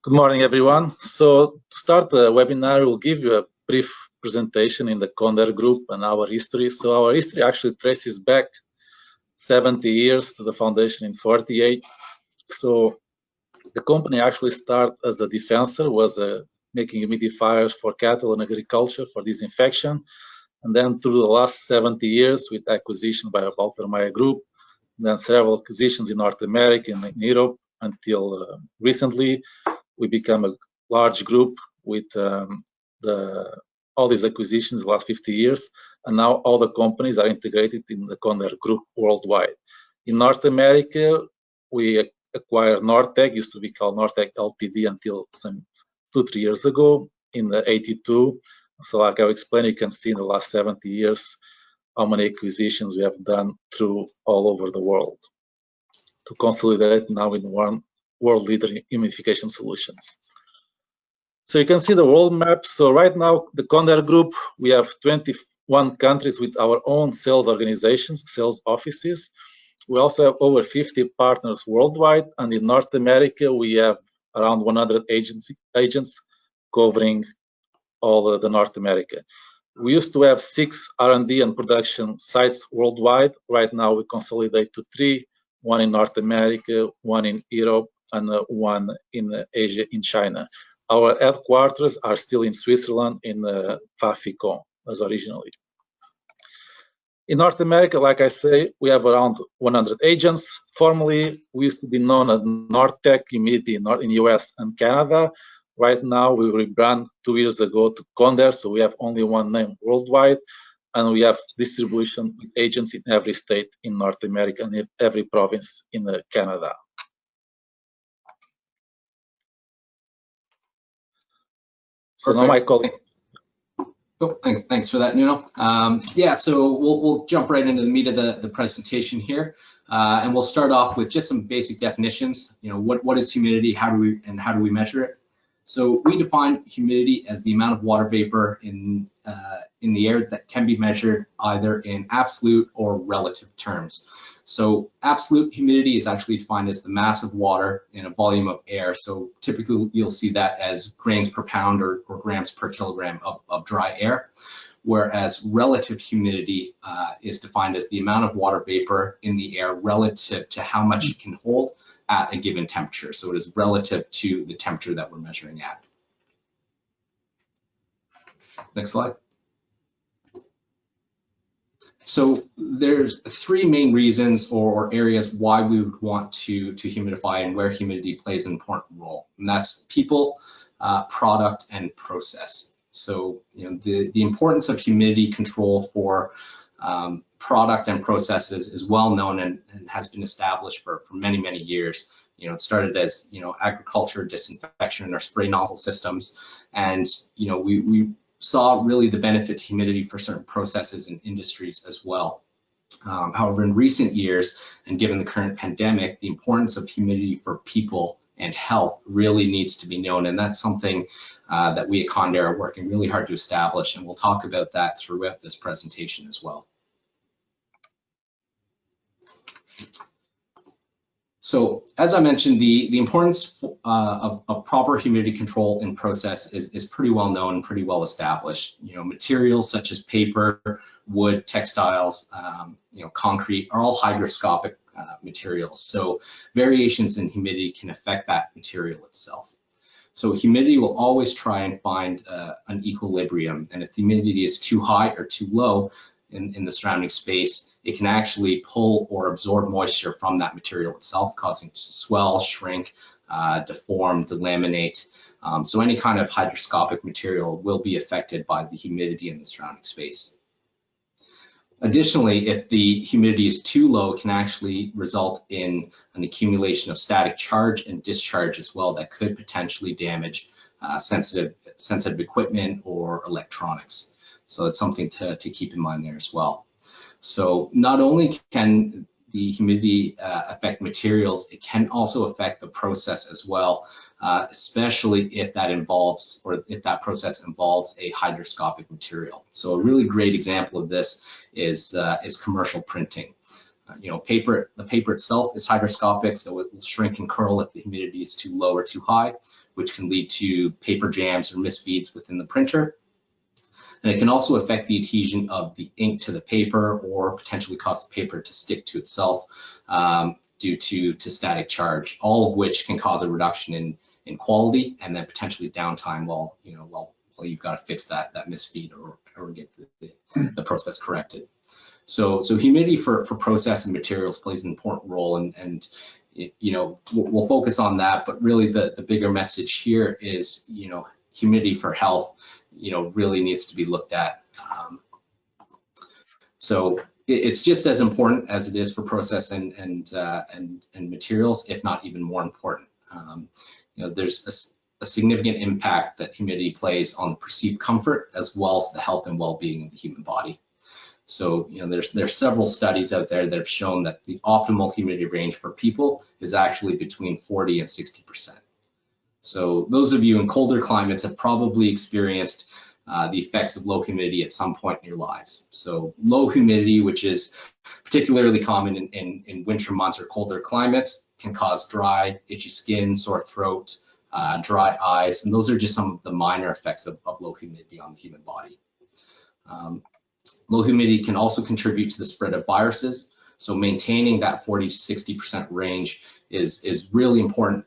Good morning, everyone. So to start the webinar, we'll give you a brief presentation in the Condor Group and our history. So our history actually traces back 70 years to the foundation in 48. So the company actually started as a defensor, was making humidifiers for cattle and agriculture for disinfection. And then through the last 70 years with acquisition by Baltermeyer Group, then several acquisitions in North America and in Europe until recently, we become a large group with all these acquisitions the last 50 years, and now all the companies are integrated in the Condor Group worldwide. In North America, we acquired Nortec, used to be called Nortec Ltd until some 2-3 years ago in the 82. So like I explained, you can see in the last 70 years how many acquisitions we have done through all over the world to consolidate now in one world leader in humidification solutions. So you can see the world map. So right now, the Condor Group, we have 21 countries with our own sales organizations, sales offices. We also have over 50 partners worldwide, and in North America, we have around 100 agents covering all the North America. We used to have 6 R&D and production sites worldwide. Right now, we consolidate to 3, one in North America, one in Europe, and one in Asia, in China. Our headquarters are still in Switzerland, in Pfafikon, as originally. In North America, like I say, we have around 100 agents. Formerly, we used to be known as Nortec Humidity in US and Canada. Right now, we rebrand 2 years ago to Condor, so we have only one name worldwide, and we have distribution agents in every state in North America and in every province in Canada. So now my colleague. Oh, thanks for that, Nuno. Yeah, so we'll jump right into the meat of the presentation here, and we'll start off with just some basic definitions. You know, what is humidity? How do we measure it? So we define humidity as the amount of water vapor in the air that can be measured either in absolute or relative terms. So absolute humidity is actually defined as the mass of water in a volume of air. So typically you'll see that as grains per pound or grams per kilogram of dry air. Whereas relative humidity is defined as the amount of water vapor in the air relative to how much it can hold at a given temperature. So it is relative to the temperature that we're measuring at. Next slide. So there's 3 main reasons or areas why we would want to humidify and where humidity plays an important role. And that's people, product, and process. So you know, the importance of humidity control for product and processes is well known and has been established for many, many years. You know, it started as, you know, agriculture disinfection in our spray nozzle systems. And, you know, we saw really the benefit to humidity for certain processes and industries as well. However, in recent years, and given the current pandemic, the importance of humidity for people and health really needs to be known. And that's something that we at Condor are working really hard to establish. And we'll talk about that throughout this presentation as well. So as I mentioned, the importance of proper humidity control in process is pretty well known and pretty well established. You know, materials such as paper, wood, textiles, you know, concrete are all hygroscopic materials. So variations in humidity can affect that material itself. So humidity will always try and find an equilibrium. And if the humidity is too high or too low in the surrounding space, it can actually pull or absorb moisture from that material itself, causing it to swell, shrink, deform, delaminate. So any kind of hygroscopic material will be affected by the humidity in the surrounding space. Additionally, if the humidity is too low, it can actually result in an accumulation of static charge and discharge as well that could potentially damage sensitive equipment or electronics. So it's something to keep in mind there as well. So not only can the humidity affect materials, it can also affect the process as well, especially if that involves, or if that process involves a hygroscopic material. So a really great example of this is commercial printing. The paper itself is hygroscopic, so it will shrink and curl if the humidity is too low or too high, which can lead to paper jams or misfeeds within the printer. And it can also affect the adhesion of the ink to the paper or potentially cause the paper to stick to itself due to static charge, all of which can cause a reduction in quality and then potentially downtime while you've got to fix that misfeed or get the process corrected. So humidity for process and materials plays an important role, and we'll focus on that, but really the bigger message here is humidity for health really needs to be looked at. So it's just as important as it is for process and materials, if not even more important. There's a significant impact that humidity plays on perceived comfort as well as the health and well-being of the human body. So there's several studies out there that have shown that the optimal humidity range for people is actually between 40 and 60%. So those of you in colder climates have probably experienced the effects of low humidity at some point in your lives. So low humidity, which is particularly common in winter months or colder climates, can cause dry, itchy skin, sore throat, dry eyes, and those are just some of the minor effects of low humidity on the human body. Low humidity can also contribute to the spread of viruses, so maintaining that 40 to 60% range is really important,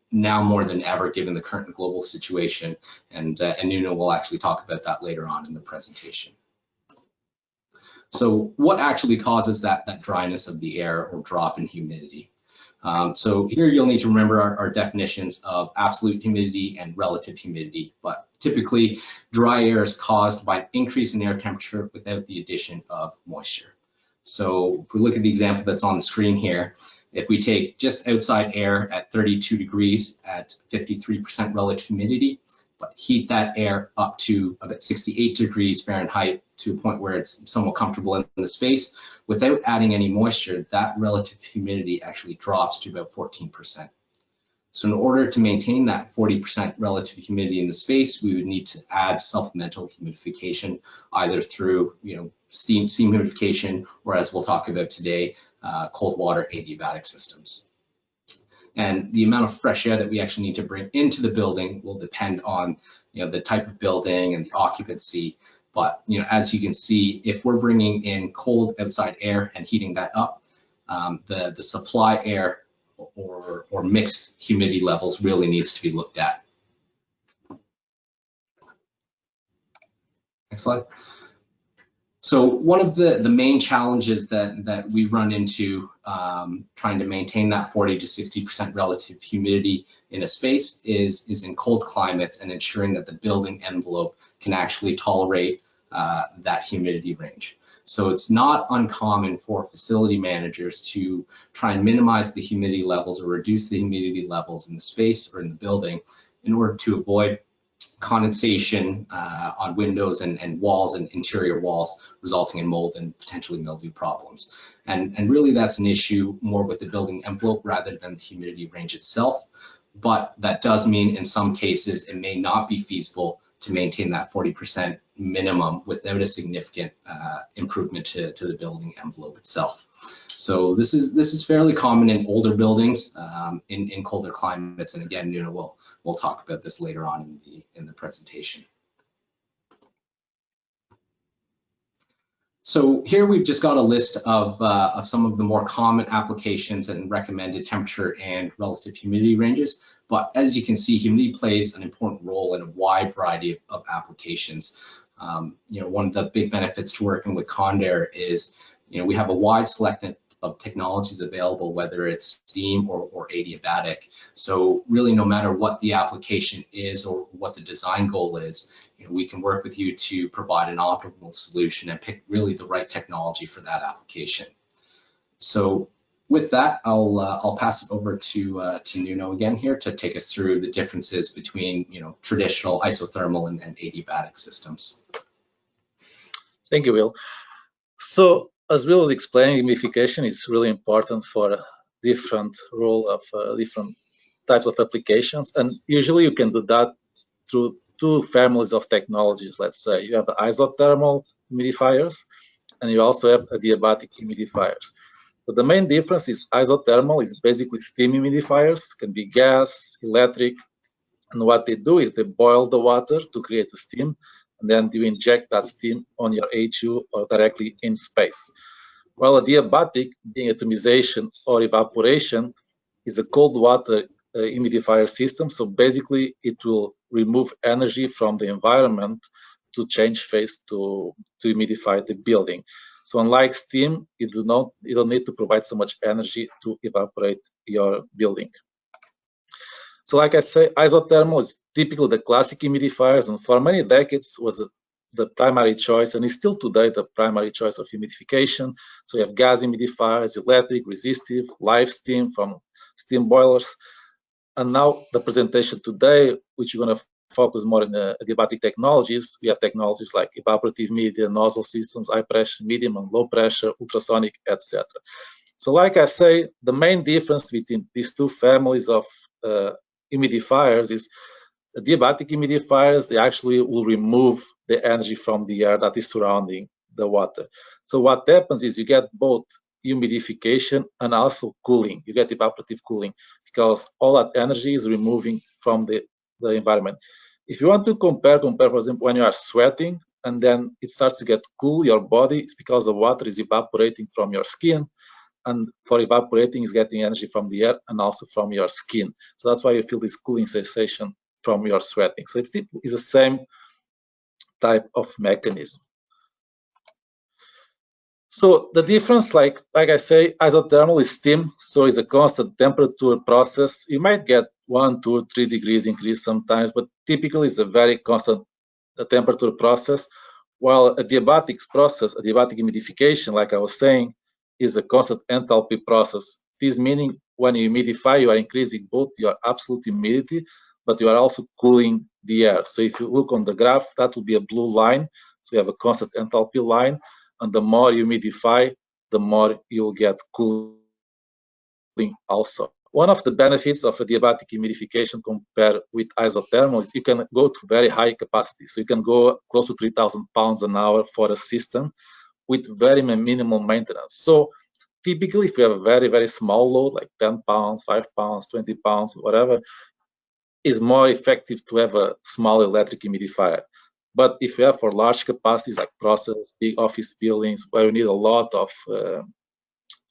now more than ever, given the current global situation, and Nuno will actually talk about that later on in the presentation. So what actually causes that dryness of the air or drop in humidity? So here you'll need to remember our definitions of absolute humidity and relative humidity, but typically dry air is caused by an increase in air temperature without the addition of moisture. So if we look at the example that's on the screen here, if we take just outside air at 32 degrees at 53% relative humidity, but heat that air up to about 68 degrees Fahrenheit to a point where it's somewhat comfortable in the space, without adding any moisture, that relative humidity actually drops to about 14%. So in order to maintain that 40% relative humidity in the space, we would need to add supplemental humidification, either through steam humidification, or as we'll talk about today, cold water adiabatic systems. And the amount of fresh air that we actually need to bring into the building will depend on the type of building and the occupancy. But as you can see, if we're bringing in cold outside air and heating that up, the supply air or mixed humidity levels really needs to be looked at. Next slide. So one of the main challenges that we run into trying to maintain that 40 to 60% relative humidity in a space is in cold climates, and ensuring that the building envelope can actually tolerate that humidity range. So it's not uncommon for facility managers to try and minimize the humidity levels or reduce the humidity levels in the space or in the building in order to avoid condensation on windows and walls and interior walls, resulting in mold and potentially mildew problems. And really that's an issue more with the building envelope rather than the humidity range itself. But that does mean in some cases it may not be feasible to maintain that 40% minimum without a significant improvement to the building envelope itself. So this is fairly common in older buildings in colder climates, and again, Nuno will talk about this later on in the presentation. So here we've just got a list of some of the more common applications and recommended temperature and relative humidity ranges. But as you can see, humidity plays an important role in a wide variety of applications. One of the big benefits to working with Condair is, we have a wide selection of technologies available, whether it's steam or adiabatic. So really, no matter what the application is or what the design goal is, we can work with you to provide an optimal solution and pick really the right technology for that application. So with that, I'll pass it over to Nuno again here to take us through the differences between traditional isothermal and adiabatic systems. Thank you, Will. So as Will was explaining, humidification is really important for different role of different types of applications, and usually you can do that through two families of technologies. Let's say you have the isothermal humidifiers, and you also have adiabatic humidifiers. But the main difference is isothermal is basically steam humidifiers, can be gas, electric, and what they do is they boil the water to create a steam, and then you inject that steam on your HU or directly in space. While adiabatic, being atomization or evaporation, is a cold water humidifier system. So basically, it will remove energy from the environment to change phase to humidify the building. So unlike steam, you don't need to provide so much energy to evaporate your building. So like I say, isothermal is typically the classic humidifiers, and for many decades was the primary choice, and is still today the primary choice of humidification. So you have gas humidifiers, electric, resistive, live steam from steam boilers. And now the presentation today, which you're going to focus more on the adiabatic technologies, we have technologies like evaporative media, nozzle systems, high pressure, medium and low pressure, ultrasonic, etc. So like I say, the main difference between these two families of humidifiers is adiabatic humidifiers, they actually will remove the energy from the air that is surrounding the water. So what happens is you get both humidification and also cooling. You get evaporative cooling because all that energy is removing from the environment. If you want to compare, for example, when you are sweating and then it starts to get cool, your body, it's because the water is evaporating from your skin. And for evaporating, is getting energy from the air and also from your skin. So that's why you feel this cooling sensation from your sweating. So it's the same type of mechanism. So the difference, like I say, isothermal is steam, so it's a constant temperature process. You might get 1, 2, 3 degrees increase sometimes, but typically it's a very constant temperature process. While adiabatic process, adiabatic humidification, like I was saying, is a constant enthalpy process. This meaning when you humidify, you are increasing both your absolute humidity, but you are also cooling the air. So if you look on the graph, that will be a blue line. So you have a constant enthalpy line, and the more you humidify, the more you'll get cooling also. One of the benefits of adiabatic humidification compared with isothermal is you can go to very high capacity. So you can go close to 3,000 pounds an hour for a system with very minimal maintenance. So typically, if you have a very, very small load, like 10 pounds, 5 pounds, 20 pounds, whatever, it's more effective to have a small electric humidifier. But if you have for large capacities like process, big office buildings, where you need a lot of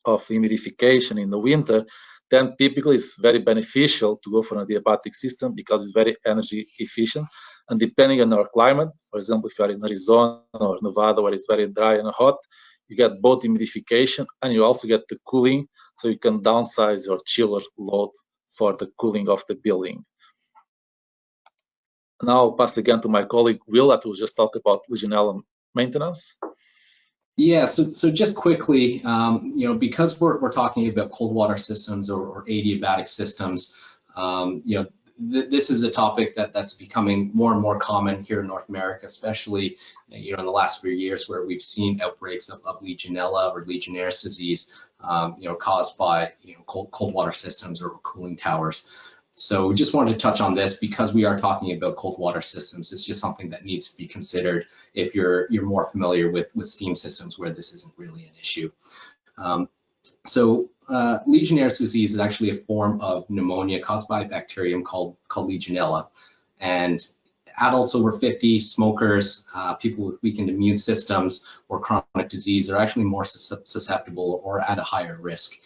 humidification in the winter, then typically it's very beneficial to go for an adiabatic system because it's very energy efficient. And depending on our climate, for example, if you are in Arizona or Nevada where it's very dry and hot, you get both humidification and you also get the cooling, so you can downsize your chiller load for the cooling of the building. Now I'll pass again to my colleague Will that will just talk about Legionella maintenance. Yeah, so just quickly, because we're talking about cold water systems or adiabatic systems, this is a topic that's becoming more and more common here in North America, especially in the last few years where we've seen outbreaks of Legionella or Legionnaire's disease, caused by cold water systems or cooling towers. So we just wanted to touch on this because we are talking about cold water systems. It's just something that needs to be considered if you're more familiar with steam systems where this isn't really an issue. Legionnaire's disease is actually a form of pneumonia caused by a bacterium called Legionella. And adults over 50, smokers, people with weakened immune systems or chronic disease are actually more susceptible or at a higher risk.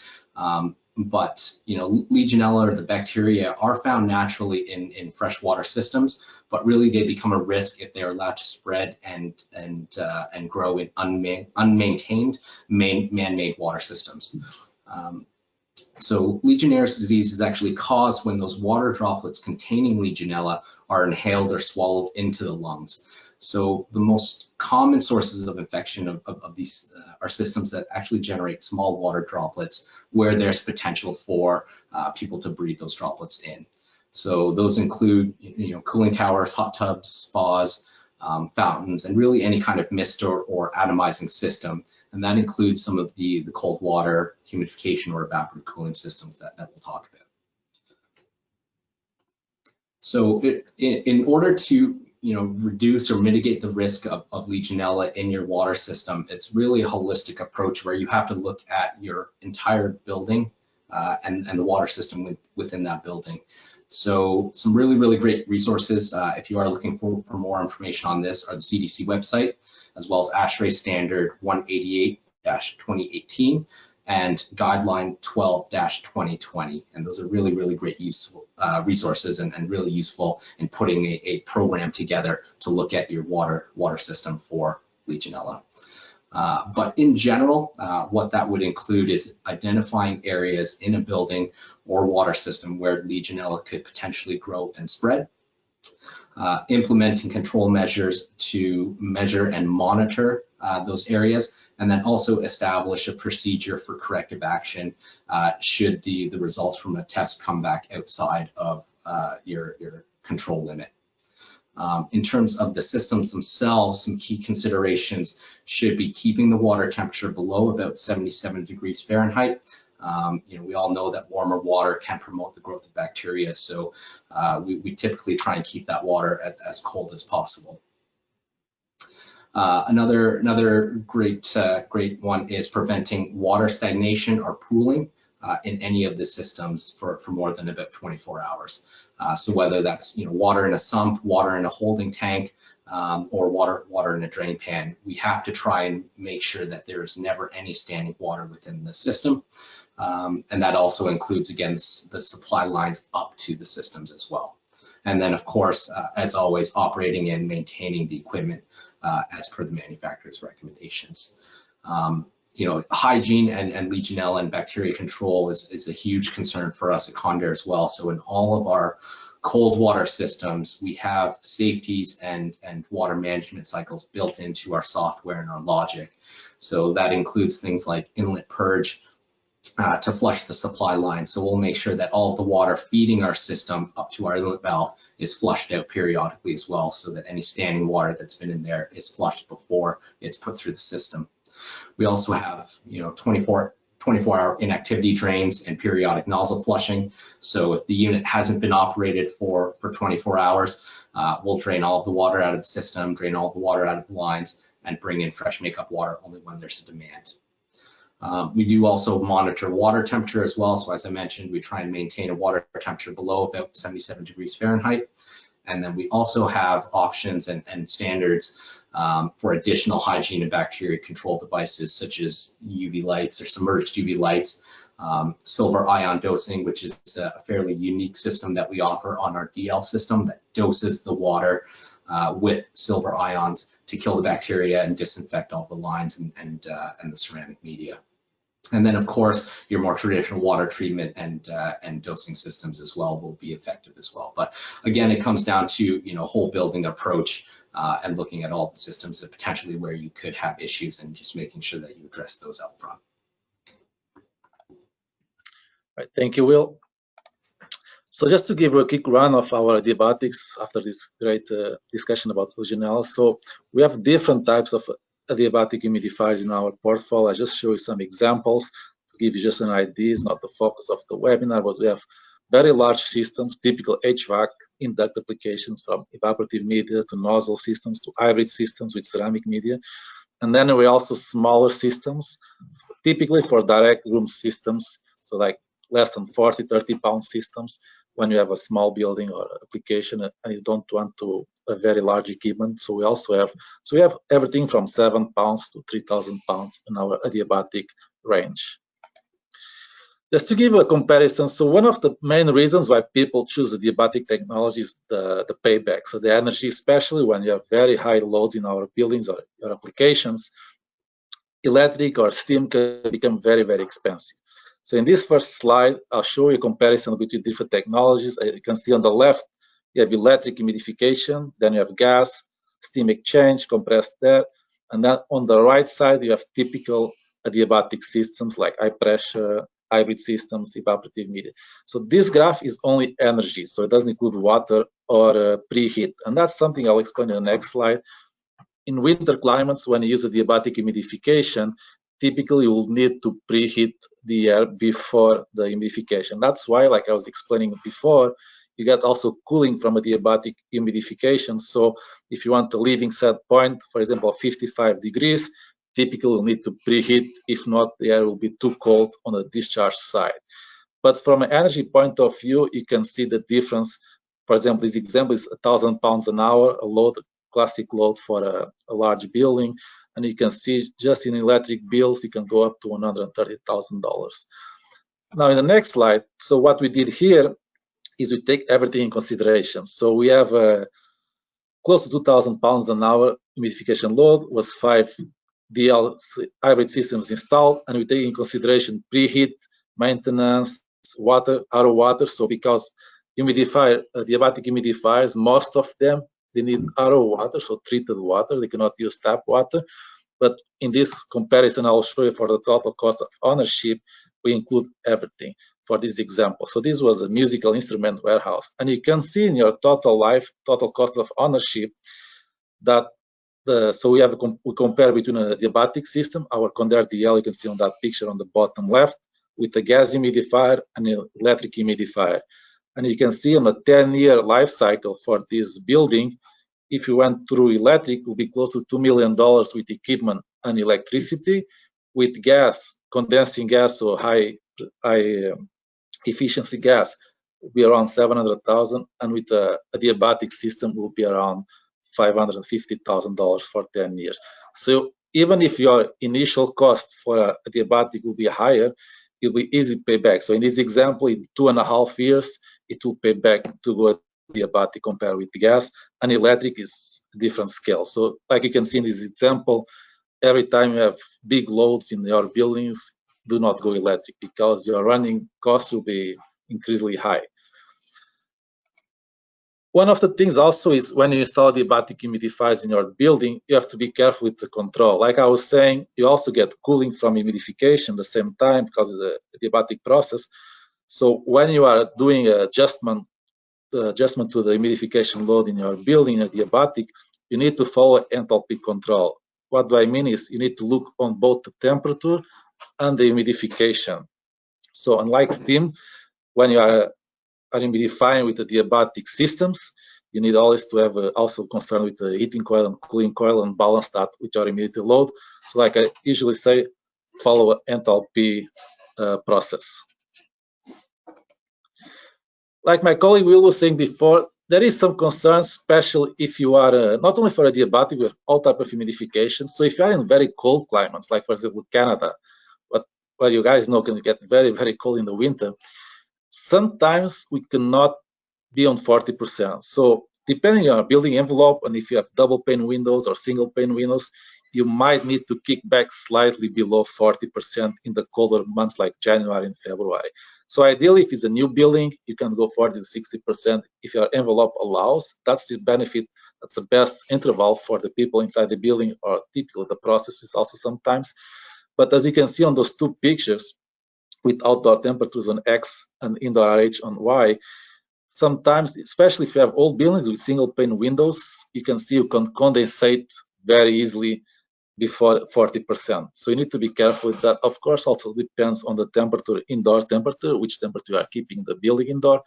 But Legionella or the bacteria are found naturally in freshwater systems, but really they become a risk if they're allowed to spread and grow in unmaintained man-made water systems. So Legionnaire's disease is actually caused when those water droplets containing Legionella are inhaled or swallowed into the lungs. So the most common sources of infection of these are systems that actually generate small water droplets where there's potential for people to breathe those droplets in. So those include cooling towers, hot tubs, spas, fountains, and really any kind of mist or atomizing system. And that includes some of the cold water, humidification, or evaporative cooling systems that we'll talk about. So in order to reduce or mitigate the risk of Legionella in your water system, it's really a holistic approach where you have to look at your entire building and the water system within that building. So some really, really great resources if you are looking for more information on this are the CDC website, as well as ASHRAE Standard 188-2018 and Guideline 12-2020. And those are really, really great useful resources and really useful in putting a program together to look at your water system for Legionella. But in general, what that would include is identifying areas in a building or water system where Legionella could potentially grow and spread, implementing control measures to measure and monitor those areas, and then also establish a procedure for corrective action should the results from a test come back outside of your control limit. In terms of the systems themselves, some key considerations should be keeping the water temperature below about 77 degrees Fahrenheit. We all know that warmer water can promote the growth of bacteria, so we typically try and keep that water as cold as possible. Another great one is preventing water stagnation or pooling in any of the systems for more than about 24 hours. So whether that's water in a sump, water in a holding tank, or water in a drain pan, we have to try and make sure that there is never any standing water within the system. And that also includes, again, the supply lines up to the systems as well. And then, of course, as always, operating and maintaining the equipment as per the manufacturer's recommendations. Hygiene and Legionella and bacteria control is a huge concern for us at Condair as well. So in all of our cold water systems, we have safeties and water management cycles built into our software and our logic. So that includes things like inlet purge to flush the supply line. So we'll make sure that all of the water feeding our system up to our inlet valve is flushed out periodically as well, so that any standing water that's been in there is flushed before it's put through the system. We also have 24-hour inactivity drains and periodic nozzle flushing. So if the unit hasn't been operated for 24 hours, we'll drain all of the water out of the system, drain all of the water out of the lines, and bring in fresh makeup water only when there's a demand. We do also monitor water temperature as well. So as I mentioned, we try and maintain a water temperature below about 77 degrees Fahrenheit. And then we also have options and standards for additional hygiene and bacteria control devices, such as UV lights or submerged UV lights, silver ion dosing, which is a fairly unique system that we offer on our DL system that doses the water with silver ions to kill the bacteria and disinfect all the lines and the ceramic media. And then, of course, your more traditional water treatment and dosing systems as well will be effective as well. But again, it comes down to whole building approach and looking at all the systems and potentially where you could have issues and just making sure that you address those up front. All right, thank you, Will. So just to give a quick run of our adiabatics after this great discussion about Legionella. So we have different types of adiabatic humidifiers in our portfolio. I just show you some examples to give you just an idea. It's not the focus of the webinar, but we have very large systems, typical HVAC in duct applications, from evaporative media to nozzle systems to hybrid systems with ceramic media. And then we also smaller systems, typically for direct room systems, so like less than 40, 30-pound systems when you have a small building or application and you don't want to a very large equipment. So we also have, we have everything from 7 pounds to 3,000 pounds in our adiabatic range. Just to give a comparison, so one of the main reasons why people choose adiabatic technology is the payback. So the energy, especially when you have very high loads in our buildings or your applications, electric or steam can become very, very expensive. So in this first slide, I'll show you a comparison between different technologies. You can see on the left, you have electric humidification, then you have gas, steam exchange, compressed air, and then on the right side, you have typical adiabatic systems like high pressure, hybrid systems, evaporative media. So this graph is only energy, so it doesn't include water or preheat. And that's something I'll explain in the next slide. In winter climates, when you use adiabatic humidification, typically you will need to preheat the air before the humidification. That's why, like I was explaining before, you get also cooling from adiabatic humidification. So if you want a living set point, for example, 55 degrees, typically you'll need to preheat. If not, the air will be too cold on the discharge side. But from an energy point of view, you can see the difference. For example, this example is 1,000 pounds an hour, a load, classic load for a large building. And you can see just in electric bills, you can go up to $130,000. Now in the next slide, so what we did here is we take everything in consideration. So we have close to 2,000 pounds an hour humidification load, was 5 DL hybrid systems installed, and we take in consideration preheat, maintenance, water, RO water. So because adiabatic humidifiers, most of them, they need RO water, so treated water. They cannot use tap water. But in this comparison, I'll show you for the total cost of ownership, we include everything for this example. So this was a musical instrument warehouse. And you can see in your total cost of ownership that so we compare between an adiabatic system, our Condair DL, you can see on that picture on the bottom left, with a gas humidifier and an electric humidifier. And you can see on a 10-year life cycle for this building, if you went through electric, it would be close to $2 million with equipment and electricity. With gas, condensing gas, so high efficiency gas, will be around 700,000, and with a adiabatic system will be around $550,000 for 10 years. So even if your initial cost for adiabatic will be higher, it will be easy to pay back. So in this example, in 2.5 years, it will pay back to go adiabatic compared with gas, and electric is a different scale. So like you can see in this example, every time you have big loads in your buildings, do not go electric because your running costs will be increasingly high. One of the things also is when you install adiabatic humidifiers in your building, you have to be careful with the control. Like I was saying, you also get cooling from humidification at the same time because it's a adiabatic process. So when you are doing adjustment to the humidification load in your building, adiabatic, you need to follow enthalpy control. What do I mean is you need to look on both the temperature and the humidification. So unlike steam, when you are humidifying with the adiabatic systems, you need always to have also concern with the heating coil and cooling coil and balance that with your humidity load. So like I usually say, follow an enthalpy process. Like my colleague Will was saying before, there is some concern, especially if you are not only for adiabatic, but all type of humidification. So if you are in very cold climates, like for example Canada, where you guys know can get very, very cold in the winter, sometimes we cannot be on 40%. So depending on your building envelope, and if you have double pane windows or single pane windows, you might need to kick back slightly below 40% in the colder months like January and February. So ideally, if it's a new building, you can go 40 to 60% if your envelope allows. That's the benefit. That's the best interval for the people inside the building, or typically the processes also sometimes. But as you can see on those two pictures, with outdoor temperatures on X and indoor RH on Y, sometimes, especially if you have old buildings with single pane windows, you can see you can condensate very easily before 40%. So you need to be careful with that. Of course, also depends on the temperature, indoor temperature, which temperature you are keeping the building indoor.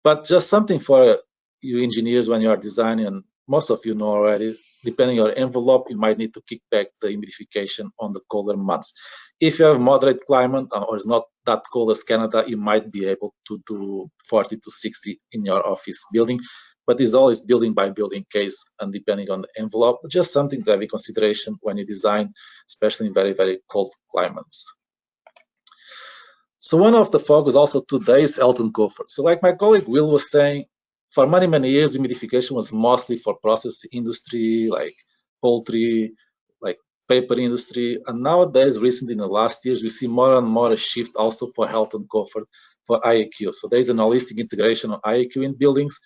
But just something for you engineers when you are designing, and most of you know already, depending on your envelope, you might need to kick back the humidification on the colder months. If you have moderate climate or it's not that cold as Canada, you might be able to do 40 to 60 in your office building, but it's always building by building case and depending on the envelope. Just something to have in consideration when you design, especially in very, very cold climates. So one of the focus also today is health and comfort. So like my colleague Will was saying, for many, many years, humidification was mostly for process industry, like poultry, like paper industry. And nowadays, recently in the last years, we see more and more a shift also for health and comfort for IAQ. So there's an holistic integration of IAQ in buildings,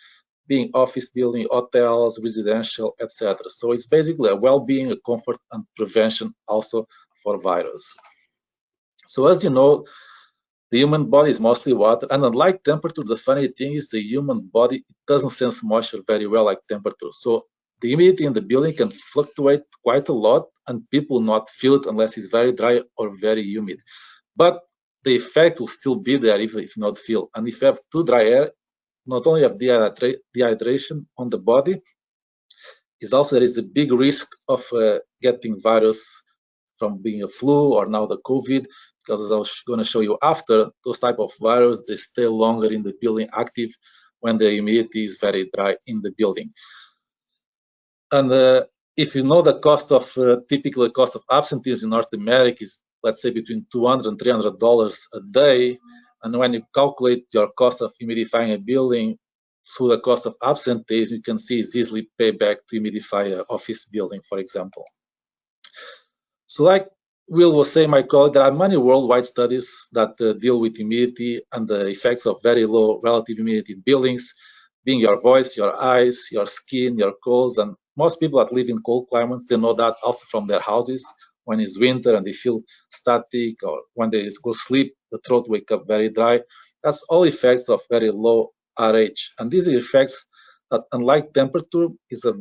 being office building, hotels, residential, etc. So it's basically a well-being, a comfort, and prevention also for virus. So as you know, the human body is mostly water, and unlike temperature, the funny thing is the human body doesn't sense moisture very well like temperature. So the humidity in the building can fluctuate quite a lot, and people not feel it unless it's very dry or very humid. But the effect will still be there if you not feel. And if you have too dry air, not only have dehydration on the body, is also there is a big risk of getting virus from being a flu or now the COVID, because as I was going to show you after, those type of virus, they stay longer in the building active when the humidity is very dry in the building. And if you know the cost of, typical cost of absenteeism in North America is, let's say, between $200 and $300 a day, and when you calculate your cost of humidifying a building through the cost of absenteeism, you can see it's easily payback to humidify an office building, for example. So like Will was saying, my colleague, there are many worldwide studies that deal with humidity and the effects of very low relative humidity in buildings, being your voice, your eyes, your skin, your colds. And most people that live in cold climates, they know that also from their houses. When it's winter and they feel static, or when they go sleep, the throat wake up very dry. That's all effects of very low RH. And these effects that, unlike temperature, is a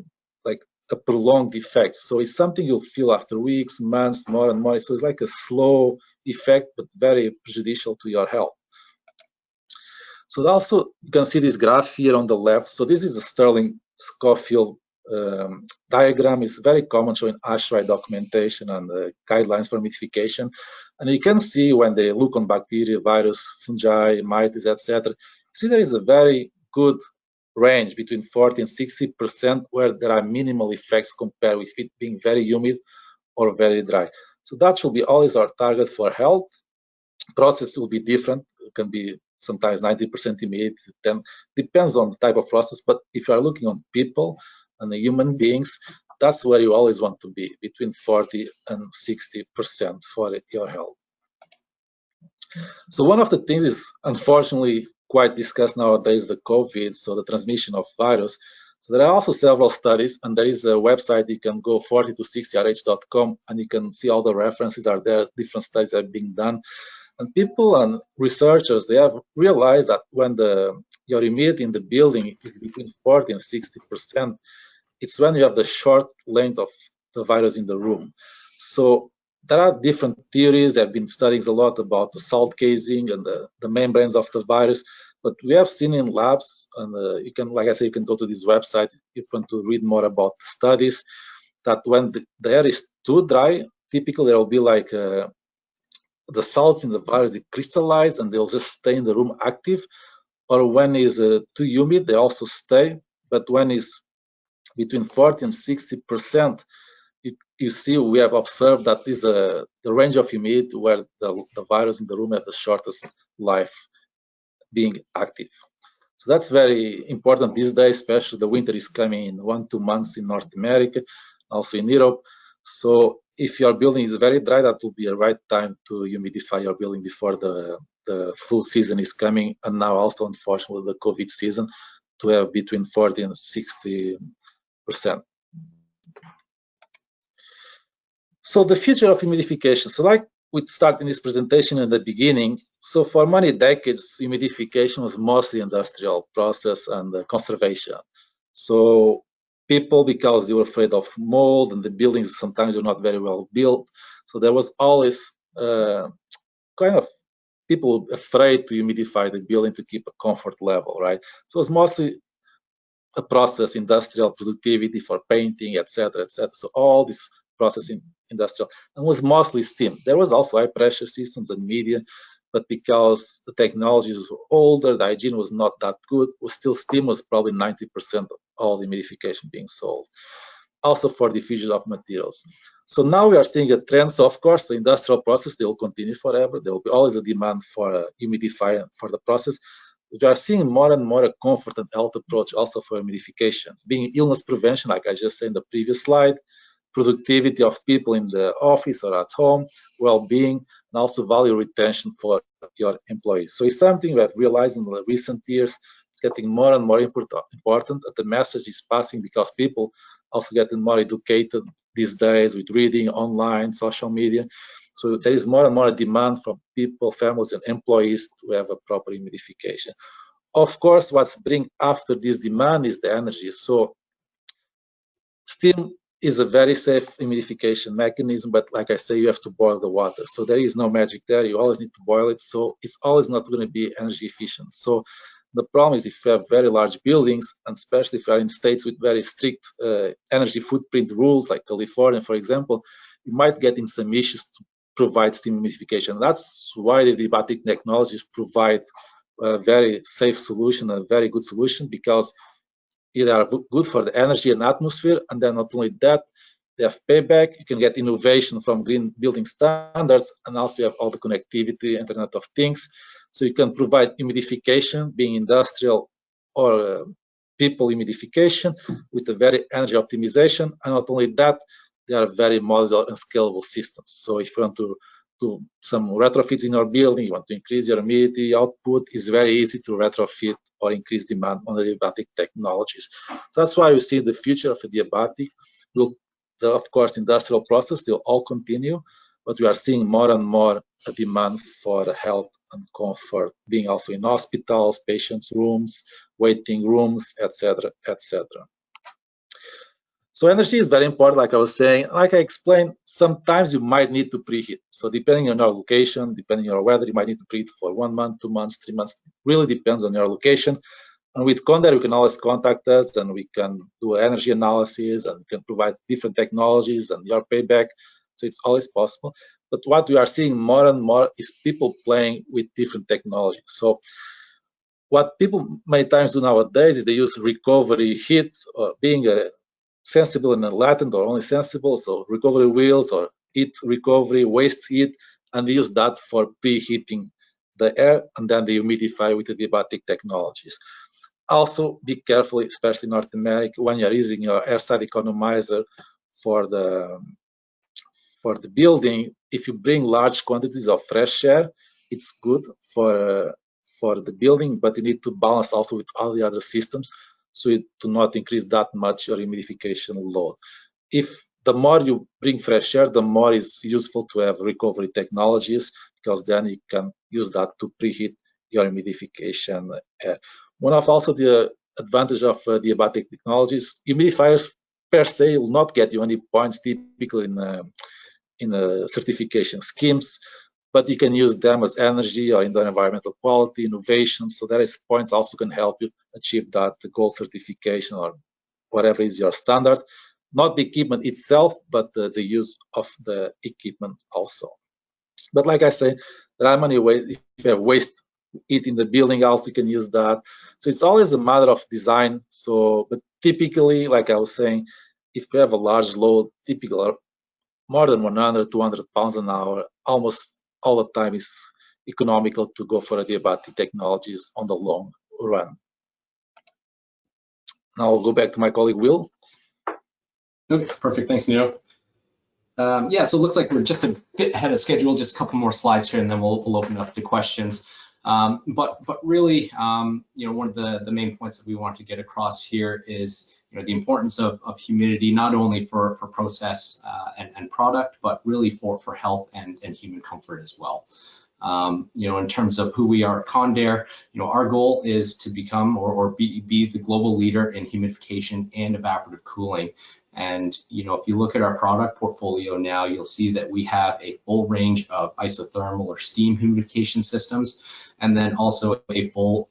prolonged effect. So it's something you'll feel after weeks, months, more and more. So it's like a slow effect, but very prejudicial to your health. So also, you can see this graph here on the left. So this is a Stirling-Schofield diagram. Is very common, showing ASHRAE documentation and guidelines for humidification. And you can see when they look on bacteria, virus, fungi, mites, etc. See, there is a very good range between 40 and 60% where there are minimal effects compared with it being very humid or very dry. So that should be always our target for health. Process will be different. It can be sometimes 90% humidity, depends on the type of process. But if you are looking on people and the human beings, that's where you always want to be, between 40 and 60% for your health. So one of the things is unfortunately quite discussed nowadays, the COVID, so the transmission of virus. So there are also several studies, and there is a website you can go 40to60rh.com, and you can see all the references are there, different studies are being done. And people and researchers, they have realized that when your humidity in the building is between 40 and 60%, it's when you have the short length of the virus in the room. So there are different theories. There have been studies a lot about the salt casing and the membranes of the virus, but we have seen in labs, and you can, like I say, you can go to this website if you want to read more about the studies, that when the air is too dry, typically there will be like the salts in the virus, they crystallize and they'll just stay in the room active. Or when it's too humid, they also stay. But when it's between 40 and 60%, you see we have observed that is the range of humidity where the virus in the room have the shortest life being active. So that's very important these days, especially the winter is coming in 1-2 months in North America, also in Europe. So if your building is very dry, that will be a right time to humidify your building before the full season is coming, and now also, unfortunately, the COVID season, to have between 40 and 60%. So the future of humidification. So like we started in this presentation in the beginning, so for many decades, humidification was mostly industrial process and conservation. So people, because they were afraid of mold and the buildings sometimes were not very well built, so there was always kind of people afraid to humidify the building to keep a comfort level, right? So it's mostly a process, industrial productivity for painting, etc., etc. So all this process in industrial, and was mostly steam. There was also high pressure systems and media, but because the technologies were older, the hygiene was not that good, was still steam was probably 90% of all humidification being sold. Also for diffusion of materials. So now we are seeing a trend. So of course, the industrial process, they will continue forever. There will be always a demand for a humidifier for the process. We are seeing more and more a comfort and health approach also for humidification, being illness prevention, like I just said in the previous slide, productivity of people in the office or at home, well-being, and also value retention for your employees. So it's something we have realized in the recent years. It's getting more and more important, that the message is passing because people also getting more educated these days with reading online, social media. So there is more and more demand from people, families, and employees to have a proper humidification. Of course, what's bring after this demand is the energy. So steam is a very safe humidification mechanism, but like I say, you have to boil the water. So there is no magic there. You always need to boil it. So it's always not going to be energy efficient. So The problem is if you have very large buildings, and especially if you are in states with very strict energy footprint rules, like California, for example, you might get in some issues to provide steam humidification. That's why the adiabatic technologies provide a very safe solution, a very good solution, because they are good for the energy and atmosphere, and then not only that, they have payback. You can get innovation from green building standards, and also you have all the connectivity, Internet of Things. So you can provide humidification, being industrial or people humidification, with a very energy optimization. And not only that, they are very modular and scalable systems. So if you want to do some retrofits in your building, you want to increase your humidity output, it's very easy to retrofit or increase demand on adiabatic technologies. So that's why you see the future of adiabatic. Of course, industrial process, they'll all continue, but we are seeing more and more a demand for health and comfort, being also in hospitals, patients' rooms, waiting rooms, etc., etc. So energy is very important, like I was saying. Like I explained, sometimes you might need to preheat. So depending on your location, depending on your weather, you might need to preheat for 1 month, 2 months, 3 months. It really depends on your location. And with Condair, you can always contact us, and we can do energy analysis, and we can provide different technologies and your payback. So it's always possible. But what we are seeing more and more is people playing with different technologies. So what people many times do nowadays is they use recovery heat, or being sensible and latent, or only sensible, so recovery wheels or heat recovery, waste heat, and they use that for preheating the air, and then they humidify with the adiabatic technologies. Also, be careful, especially in North America, when you're using your airside economizer for the building. If you bring large quantities of fresh air, it's good for the building, but you need to balance also with all the other systems, so you do not increase that much your humidification load. If the more you bring fresh air, the more it's useful to have recovery technologies, because then you can use that to preheat your humidification air. One of also the advantage of adiabatic technologies, humidifiers per se will not get you any points typically in certification schemes, but you can use them as energy or in the environmental quality, innovation. So there is points also can help you achieve that gold certification or whatever is your standard. Not the equipment itself, but the use of the equipment also. But like I say, there are many ways. If you have waste heat in the building, also you can use that. So it's always a matter of design. So, but typically, like I was saying, if you have a large load, typically more than 100, 200 pounds an hour, almost all the time is economical to go for adiabatic technologies on the long run. Now I'll go back to my colleague Will. Okay, perfect. Thanks, Nino. Yeah, so it looks like we're just a bit ahead of schedule. Just a couple more slides here, and then we'll open up to questions. But really, one of the main points that we want to get across here is the importance of humidity, not only for process and product, but really for health and human comfort as well. In terms of who we are at Condair, our goal is to become or be the global leader in humidification and evaporative cooling. And if you look at our product portfolio now, you'll see that we have a full range of isothermal or steam humidification systems, and then also a full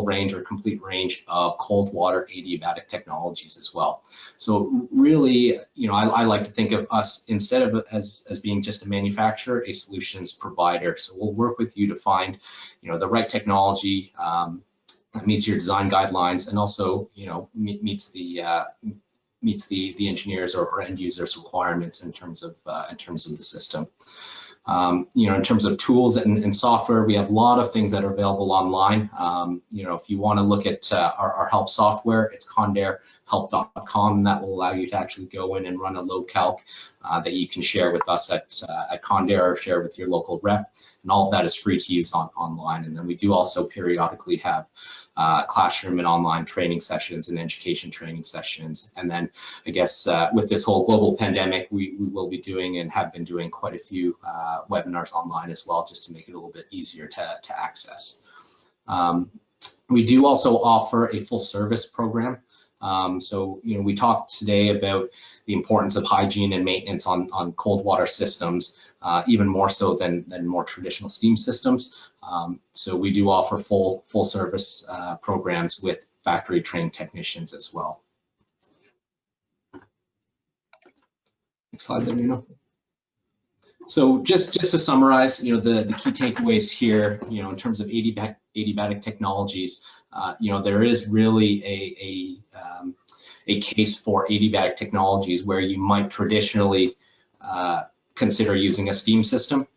range or complete range of cold water adiabatic technologies as well. So really, I like to think of us instead of as being just a manufacturer, a solutions provider. So we'll work with you to find the right technology that meets your design guidelines, and also meets the engineers or end users requirements in terms of the system. In terms of tools and software, we have a lot of things that are available online. If you want to look at our help software, it's condairhelp.com, and that will allow you to actually go in and run a load calc that you can share with us at Condair or share with your local rep, and all of that is free to use online. And then we do also periodically have classroom and online training sessions and education training sessions. And then I guess with this whole global pandemic, we will be doing and have been doing quite a few webinars online as well, just to make it a little bit easier to access. We do also offer a full service program. So, we talked today about the importance of hygiene and maintenance on cold water systems, even more so than more traditional steam systems. So we do offer full service programs with factory trained technicians as well. Next slide there, Nuno. So just to summarize, the key takeaways here, in terms of adiabatic technologies, there is really a case for adiabatic technologies where you might traditionally consider using a steam system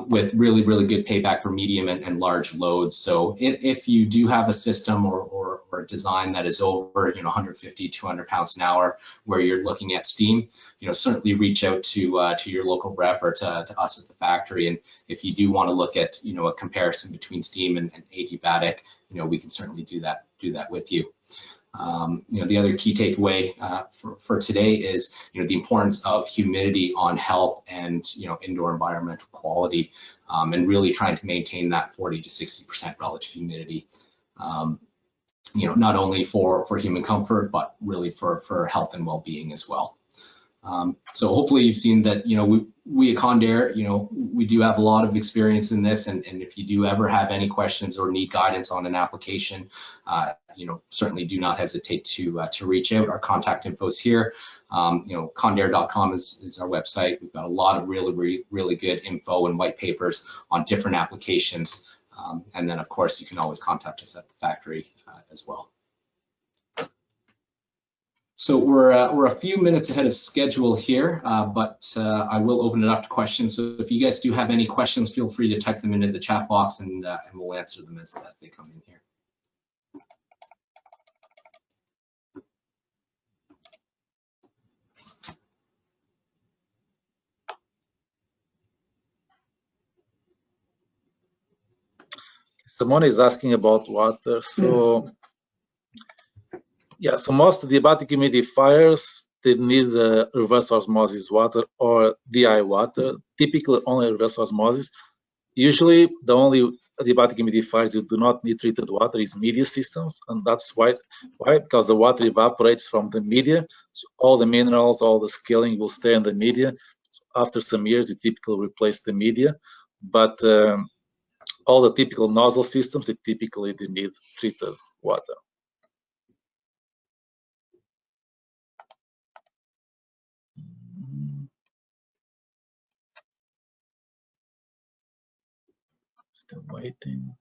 with really good payback for medium and large loads. So if you do have a system or a design that is over 150, 200 pounds an hour where you're looking at steam, certainly reach out to your local rep or to us at the factory. And if you do want to look at a comparison between steam and adiabatic, we can certainly do that with you. The other key takeaway for today is the importance of humidity on health and indoor environmental quality, and really trying to maintain that 40 to 60% relative humidity, not only for human comfort, but really for health and well-being as well. So hopefully you've seen that we at Condair, we do have a lot of experience in this, and if you do ever have any questions or need guidance on an application, certainly do not hesitate to reach out. Our contact info is here. Condair.com is our website. We've got a lot of really good info and white papers on different applications, and then of course you can always contact us at the factory as well. So we're a few minutes ahead of schedule here, but I will open it up to questions. So if you guys do have any questions, feel free to type them into the chat box, and we'll answer them as they come in here. Someone is asking about water. So yeah, so most adiabatic humidifiers, they need reverse osmosis water or DI water, typically only reverse osmosis. Usually the only adiabatic humidifiers you do not need treated water is media systems, and that's why? Because the water evaporates from the media, so all the minerals, all the scaling will stay in the media. So after some years, you typically replace the media, but all the typical nozzle systems, they need treated water. Still waiting.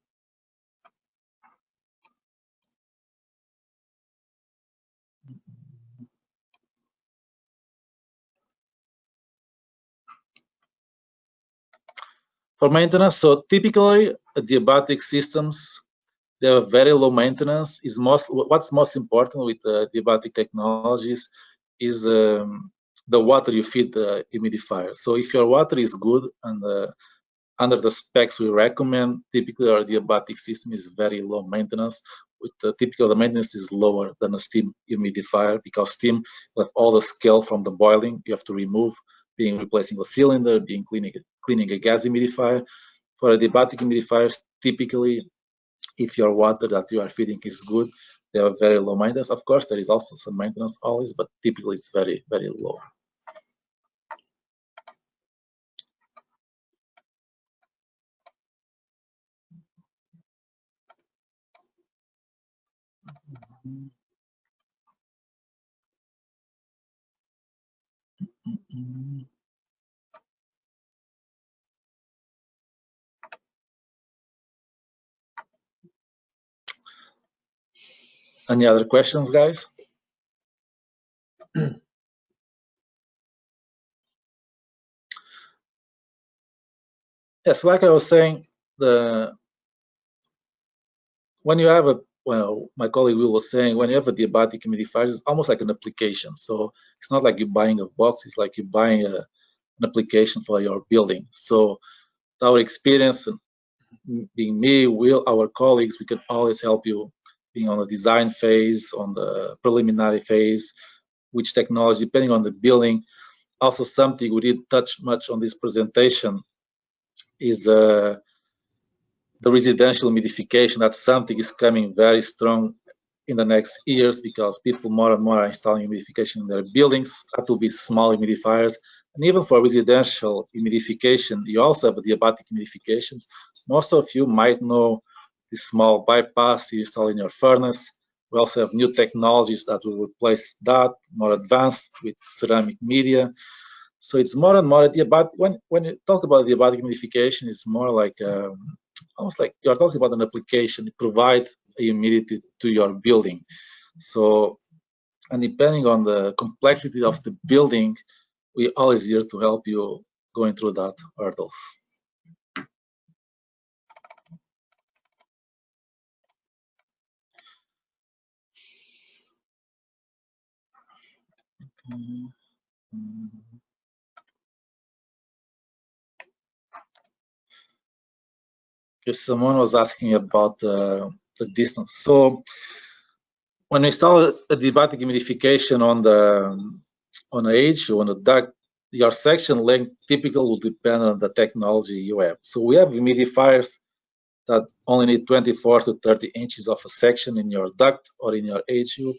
For maintenance, so typically adiabatic systems, they have very low maintenance. What's most important with adiabatic technologies is the water you feed the humidifier. So if your water is good and under the specs we recommend, typically our adiabatic system is very low maintenance. With typically the maintenance is lower than a steam humidifier, because steam with all the scale from the boiling you have to remove, being replacing the cylinder, being cleaning a gas humidifier. For adiabatic humidifiers, typically if your water that you are feeding is good, they have very low maintenance. Of course, there is also some maintenance always, but typically it's very low. Any other questions, guys? Yes, like I was saying, when you have my colleague Will was saying, when you have a adiabatic humidifier, it's almost like an application. So it's not like you're buying a box, it's like you're buying an application for your building. So our experience, being me, Will, our colleagues, we can always help you being on the design phase, on the preliminary phase, which technology, depending on the building. Also, something we didn't touch much on this presentation is the residential humidification. That's something is coming very strong in the next years because people more and more are installing humidification in their buildings. That will be small humidifiers. And even for residential humidification, you also have adiabatic humidifications. Most of you might know the small bypass you install in your furnace. We also have new technologies that will replace that, more advanced with ceramic media. So it's more and more adiabatic. When you talk about adiabatic humidification, it's more like almost like you're talking about an application. You provide humidity to your building. So, and depending on the complexity of the building, we're always here to help you going through that hurdles. Okay, someone was asking about the distance. So when we install a adiabatic humidification on an edge or on a duct, your section length typically will depend on the technology you have. So we have humidifiers that only need 24 to 30 inches of a section in your duct or in your HU,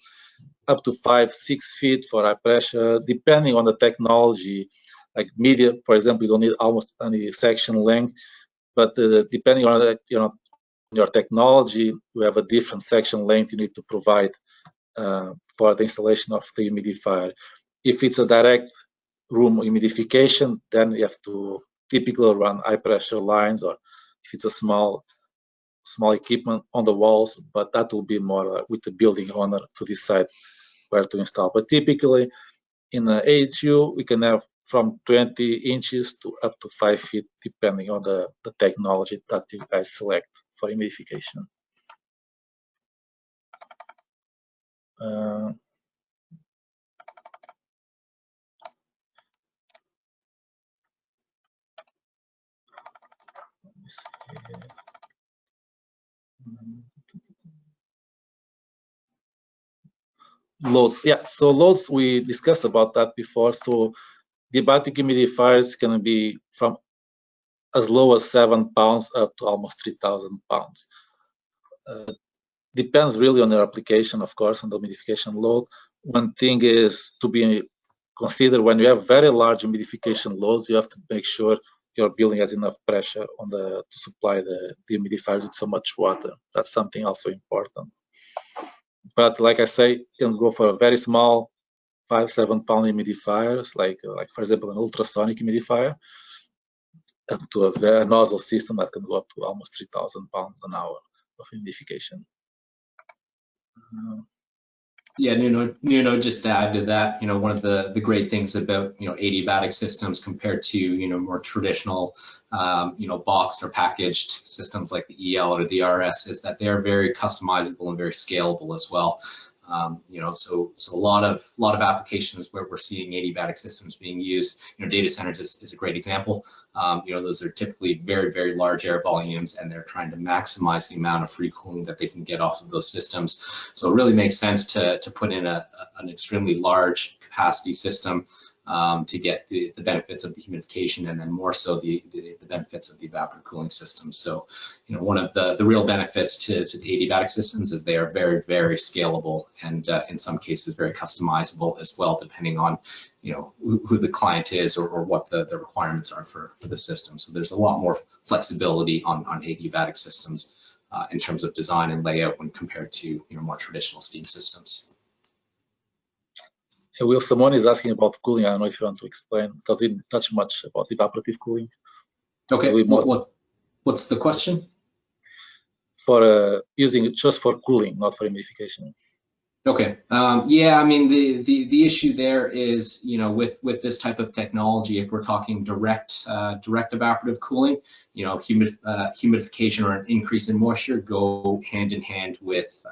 up to 5-6 feet for high pressure, depending on the technology. Like media, for example, you don't need almost any section length, but depending on your technology, you have a different section length you need to provide for the installation of the humidifier. If it's a direct room humidification, then you have to typically run high pressure lines, or if it's a small equipment on the walls, but that will be more with the building owner to decide where to install. But typically in the HU, we can have from 20 inches to up to 5 feet, depending on the technology that you guys select for humidification. Loads, yeah. So loads, we discussed about that before. So the adiabatic humidifiers can be from as low as 7 pounds up to almost 3,000 pounds. Depends really on your application, of course, on the humidification load. One thing is to be considered when you have very large humidification loads, you have to make sure your building has enough pressure on to supply the humidifiers with so much water. That's something also important. But like I say, you can go for a very small 5-7 pound humidifiers, like for example an ultrasonic humidifier, up to a nozzle system that can go up to almost 3,000 pounds an hour of humidification. Yeah, Nuno, just to add to that, one of the great things about, adiabatic systems compared to, more traditional, boxed or packaged systems like the EL or the RS is that they're very customizable and very scalable as well. So a lot of applications where we're seeing adiabatic systems being used, data centers is a great example. Those are typically very, very large air volumes, and they're trying to maximize the amount of free cooling that they can get off of those systems. So it really makes sense to put in an extremely large capacity system to get the benefits of the humidification, and then more so the benefits of the evaporative cooling system. So, one of the real benefits to the adiabatic systems is they are very, very scalable, and in some cases very customizable as well, depending on who the client is or what the requirements are for the system. So there's a lot more flexibility on adiabatic systems in terms of design and layout when compared to more traditional steam systems. Will, someone is asking about cooling. I don't know if you want to explain, because we didn't touch much about evaporative cooling. Okay, what's the question? For using it just for cooling, not for humidification. Okay, yeah, I mean, the issue there is, with this type of technology, if we're talking direct evaporative cooling, humidification or an increase in moisture go hand in hand with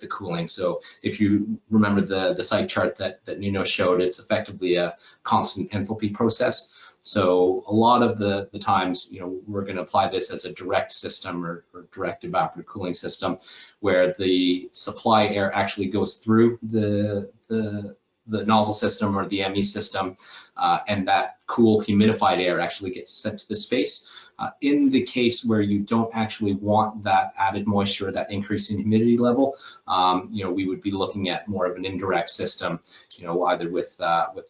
the cooling. So if you remember the site chart that Nuno showed, it's effectively a constant enthalpy process. So a lot of the times, we're going to apply this as a direct system or direct evaporative cooling system, where the supply air actually goes through the the nozzle system or the ME system, and that cool humidified air actually gets sent to the space. In the case where you don't actually want that added moisture, that increase in humidity level, we would be looking at more of an indirect system, either with a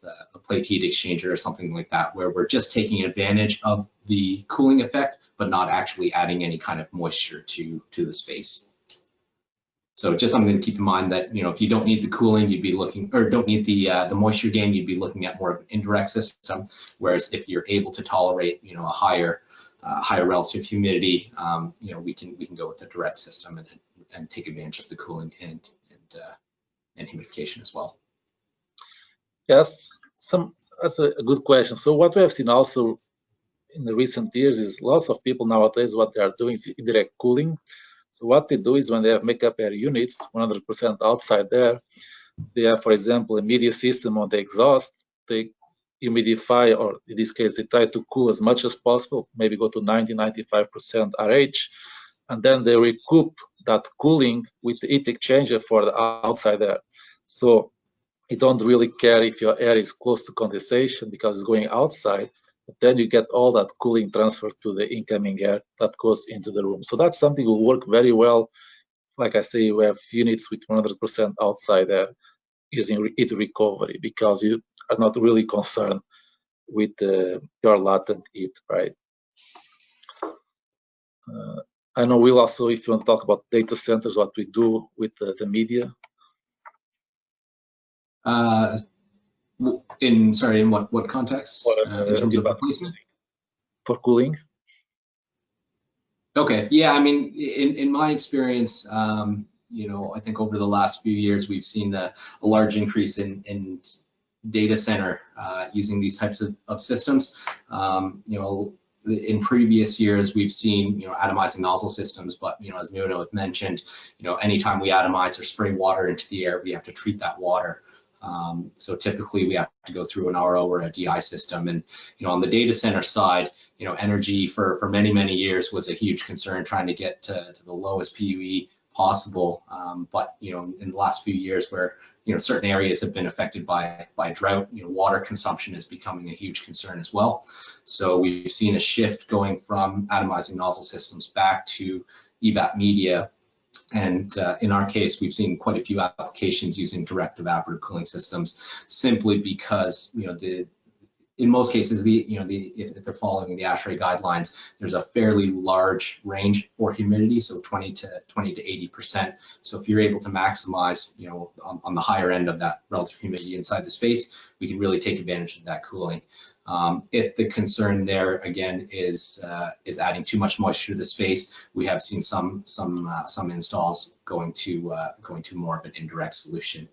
plate heat exchanger or something like that, where we're just taking advantage of the cooling effect, but not actually adding any kind of moisture to the space. So just something to keep in mind that, if you don't need the cooling, you'd be looking, or don't need the moisture gain, you'd be looking at more of an indirect system. Whereas if you're able to tolerate, a higher relative humidity, we can go with the direct system and take advantage of the cooling and humidification as well. Yes, that's a good question. So what we have seen also in the recent years is lots of people nowadays, what they are doing is indirect cooling. So what they do is when they have makeup air units, 100% outside there, they have, for example, a media system on the exhaust. They humidify, or in this case, they try to cool as much as possible, maybe go to 90-95% RH, and then they recoup that cooling with the heat exchanger for the outside air. So you don't really care if your air is close to condensation because it's going outside, but then you get all that cooling transferred to the incoming air that goes into the room. So that's something that will work very well. Like I say, we have units with 100% outside air using heat recovery because you are not really concerned with your latent heat, right? I know Will also, if you want to talk about data centers, what we do with the media. In what context? In terms of replacement? For cooling. Okay, yeah, I mean, in my experience, I think over the last few years, we've seen a large increase in data center using these types of systems. In previous years, we've seen, atomizing nozzle systems, but, as Nuno had mentioned, anytime we atomize or spray water into the air, we have to treat that water. So typically we have to go through an RO or a DI system. And, on the data center side, energy for many years was a huge concern, trying to get to the lowest PUE possible. But, in the last few years where, certain areas have been affected by drought, water consumption is becoming a huge concern as well. So we've seen a shift going from atomizing nozzle systems back to evap media. And in our case, we've seen quite a few applications using direct evaporative cooling systems, simply because in most cases, if they're following the ASHRAE guidelines, there's a fairly large range for humidity, so 20 to 80%. So if you're able to maximize, on the higher end of that relative humidity inside the space, we can really take advantage of that cooling. If the concern there again is adding too much moisture to the space, we have seen some installs going to more of an indirect solution.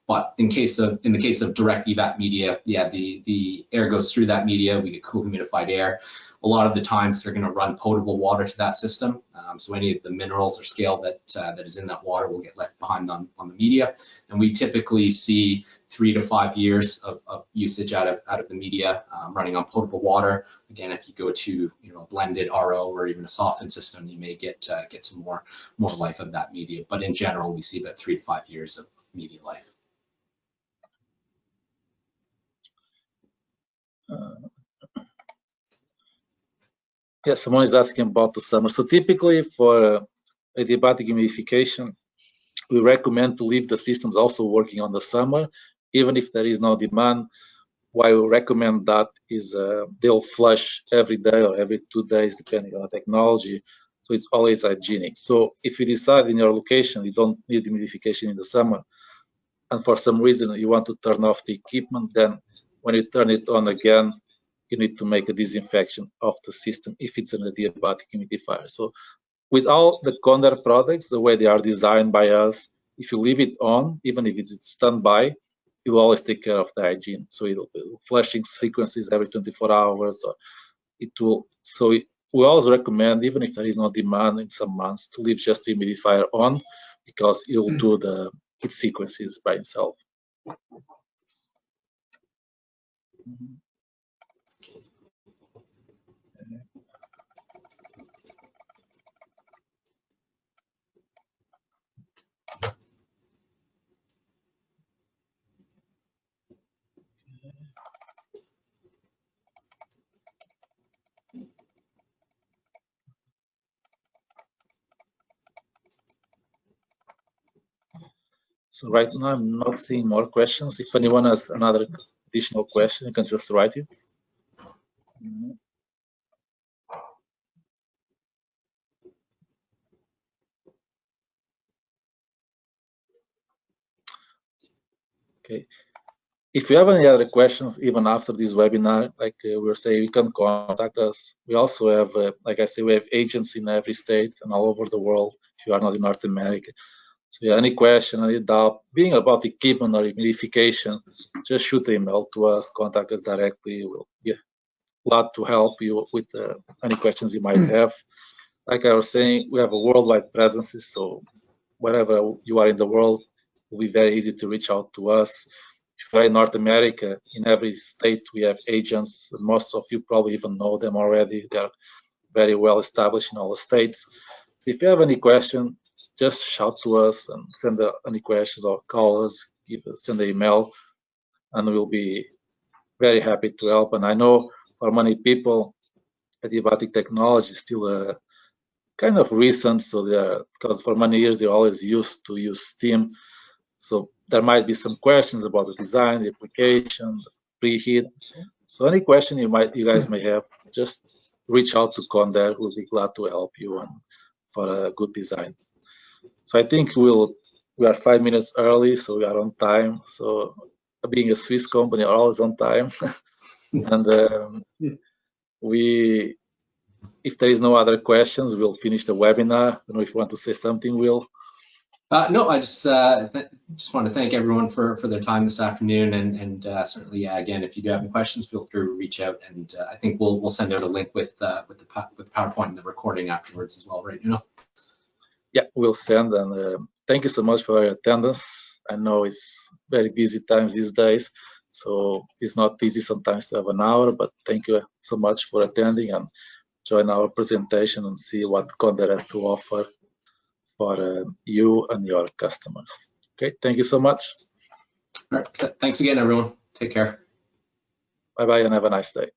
But in the case of direct evap media, yeah, the air goes through that media. We get cool humidified air. A lot of the times they're going to run potable water to that system. So any of the minerals or scale that is in that water will get left behind on the media. And we typically see 3 to 5 years of usage out of the media running on potable water. Again, if you go to a blended RO or even a softened system, you may get some more life of that media. But in general, we see about 3 to 5 years of media life. Yeah, someone is asking about the summer. So typically for adiabatic humidification, we recommend to leave the systems also working on the summer, even if there is no demand. Why we recommend that is they'll flush every day or every 2 days, depending on the technology. So it's always hygienic. So if you decide in your location you don't need humidification in the summer, and for some reason you want to turn off the equipment, then when you turn it on again, you need to make a disinfection of the system if it's an adiabatic humidifier. So with all the Condor products, the way they are designed by us, if you leave it on, even if it's standby, it will always take care of the hygiene. So it'll flushing frequencies every 24 hours. Or it will. So we always recommend, even if there is no demand in some months, to leave just the humidifier on, because it will do the heat sequences by itself. So right now I'm not seeing more questions. If anyone has another additional question, you can just write it. Okay. If you have any other questions, even after this webinar, like we were saying, you can contact us. We also have, like I say, we have agents in every state and all over the world, if you are not in North America. So yeah, any question, any doubt, being about equipment or humidification, just shoot an email to us, contact us directly. We'll be glad to help you with any questions you might have. Like I was saying, we have a worldwide presence, so wherever you are in the world, it will be very easy to reach out to us. If you're in North America, in every state we have agents. Most of you probably even know them already. They are very well established in all the states. So if you have any question, just shout to us and send any questions or call us, send an email, and we'll be very happy to help. And I know for many people, adiabatic technology is still kind of recent, so because for many years they always used to use steam. So there might be some questions about the design, the application, the preheat. So any question you guys may have, just reach out to Condair, who'll be glad to help you for a good design. So I think we are 5 minutes early, so we are on time. So being a Swiss company, are always on time. And if there is no other questions, we'll finish the webinar. I don't know if you want to say something, Will. No, I just want to thank everyone for their time this afternoon, and certainly, yeah, again, if you do have any questions, feel free to reach out, and I think we'll send out a link with the PowerPoint and the recording afterwards as well, right? Yeah, we'll send, and thank you so much for your attendance. I know it's very busy times these days, so it's not easy sometimes to have an hour, but thank you so much for attending and join our presentation and see what Condair has to offer for you and your customers. Okay, thank you so much. All right, thanks again, everyone. Take care. Bye-bye and have a nice day.